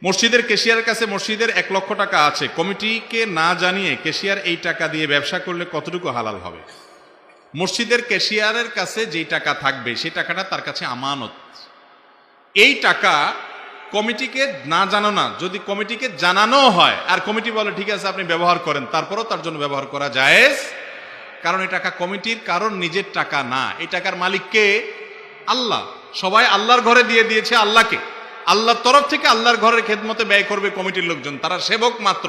মসজিদের ক্যাশিয়ারের কাছে মসজিদের 1 লক্ষ টাকা আছে, কমিটিকে না জানিয়ে ক্যাশিয়ার এই টাকা দিয়ে ব্যবসা করলে কতটুকু হালাল হবে? মসজিদের ক্যাশিয়ারের কাছে যেই টাকা থাকবে সেই টাকাটা তার কাছে আমানত। এই টাকা কমিটিকে না জানানো, যদি কমিটিকে জানানো হয় আর কমিটি বলে ঠিক আছে আপনি ব্যবহার করেন, তারপরও তার জন্য ব্যবহার করা জায়েজ, কারণ এই টাকা কমিটির কারণ নিজের টাকা না। এই টাকার মালিক কে? আল্লাহ। সবাই আল্লাহর ঘরে দিয়ে দিয়েছে আল্লাহকে, আল্লাহর তরফ থেকে আল্লাহর ঘরের খেদমতে ব্যয় করবে কমিটির লোকজন, তারা সেবক মাত্র।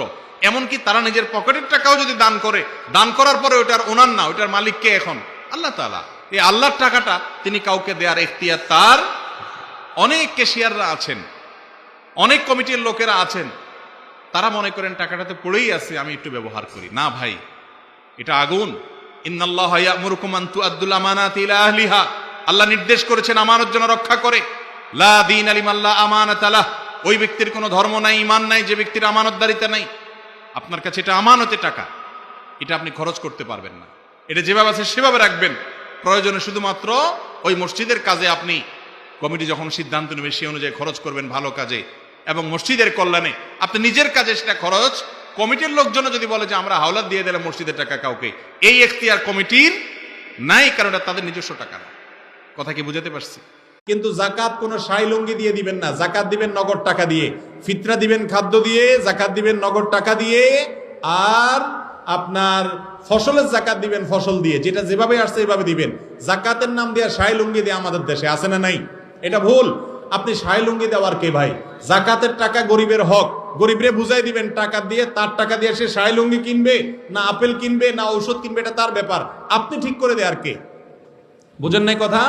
এমনকি তারা নিজের পকেটের টাকাও যদি দান করে, দান করার পরে ওটার ওনার না, ওটার মালিক কে? এখন আল্লাহ তাআলা। এই আল্লাহর টাকাটা তিনি কাউকে দেওয়ার এখতিয়ার তার। অনেক ক্যাশিয়াররা আছেন, অনেক কমিটির লোকেরা আছেন, তারা মনে করেন টাকাটাতে পড়েই আছে, আমি একটু ব্যবহার করি। না ভাই, এটা আগুন। ইন্নাল্লাহা ইয়া'মুরুকুম আন তুআদ্দুল আমানাতি ইলা আহলিহা, আল্লাহ নির্দেশ করেছেন আমানত যেন রক্ষা করে। লা দীনা লিমান লা আমানাতা লাহ, ওই ব্যক্তির কোনো ধর্ম নাই, ঈমান নাই যে ব্যক্তির আমানতদারিতা নাই। আপনার কাছে এটা আমানতের টাকা, এটা আপনি খরচ করতে পারবেন না। এটা যেভাবে আছে সেভাবে রাখবেন, প্রয়োজনে শুধুমাত্র ওই মসজিদের কাজে আপনি, কমিটি যখন সিদ্ধান্ত নেবে সেই অনুযায়ী খরচ করবেন ভালো কাজে এবং মসজিদের কল্যাণে। আপনি নিজের কাজে সেটা খরচ, কমিটির লোকজন যদি বলে যে আমরা হাওলাত দিয়ে দিলাম মসজিদের টাকা কাউকে, এই এখতিয়ার কমিটির নাই, কারণ এটা তাদের নিজস্ব টাকা না। কথা কি বুঝাতে পারছি? কিন্তু জাকাত কোন শাই লুঙ্গি দিয়ে দিবেন না, জাকাত দিবেন নগদ টাকা দিয়ে, ফিতরা দিবেন খাদ্য দিয়ে, জাকাত দিবেন নগদ টাকা দিয়ে, আর আপনার ফসলের জাকাত দিবেন ফসল দিয়ে, যেটা যেভাবে আসছে এইভাবে দিবেন। জাকাতের নাম দিয়ে শাই লুঙ্গি দিয়ে আমাদের দেশে আছে না নাই? এটা ভুল। আপনি শাই লুঙ্গি দেওয়ার কে ভাই? জাকাতের টাকা গরিবের হক, গরিবরে বুঝাই দিবেন টাকা দিয়ে, তার টাকা দিয়ে সে শাই লুঙ্গি কিনবে না আপেল কিনবে না ঔষধ কিনবে, এটা তার ব্যাপার, আপনি ঠিক করে দেওয়ার কে? বুঝেন নাই কথা?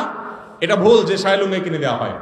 এটা ভুল যে শাই লুঙ্গি কিনে দেওয়া হয়।